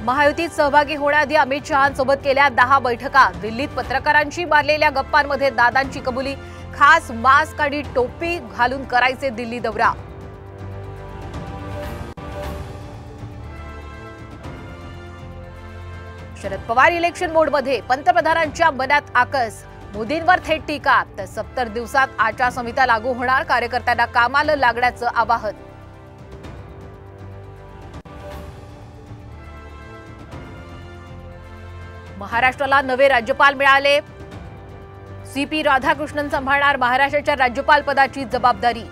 महायुतीत सहभागी होण्याआधी अमित शहांसोबत केल्या 10 बैठका। दिल्लीत पत्रकारांशी मारलेल्या गप्पांमध्ये दादांची कबुली। खास मास्क आणि टोपी घालून करायचे दिल्ली दौरा। शरद पवार इलेक्शन मोडमध्ये, पंतप्रधानांच्या मनात आकस। मोदींवर थेट टीका। तर 70 दिवसात आचारसंहिता लागू होणार, कार्यकर्त्यांना कामाला लागण्याचं आवाहन। महाराष्ट्राला नवे राज्यपाल मिळाले। सीपी राधाकृष्णन सांभाळणार महाराष्ट्राच्या राज्यपाल पदाची जबाबदारी।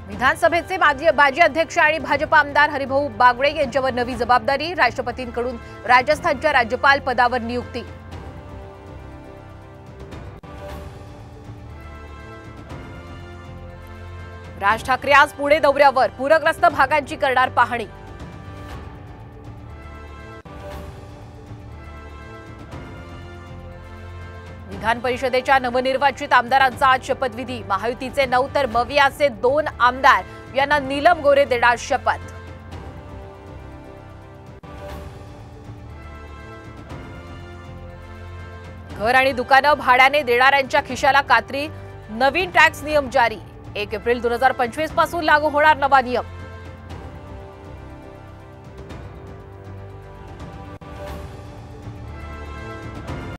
विधानसभेचे माजी अध्यक्ष आणि भाजप आमदार हरिभाऊ बागडे यांच्यावर नवी जबाबदारी। राष्ट्रपतींकडून राजस्थानच्या राज्यपाल पदावर नियुक्ती। राज ठाकरे आज पुणे दौऱ्यावर, पूरग्रस्त भागांची करणार पाहणी। विधान परिषदेच्या नवनिर्वाचित आमदारांचा आज शपथविधी। महायुतीचे 9 तर मवियाचे 2 आमदार यांना नीलम गोरे देणार शपथ। घर आणि दुकानं भाड्याने देणाऱ्यांच्या खिशाला कात्री। नवीन टॅक्स नियम जारी। 1 एप्रिल 2025 पासून लागू होणार नवा नियम।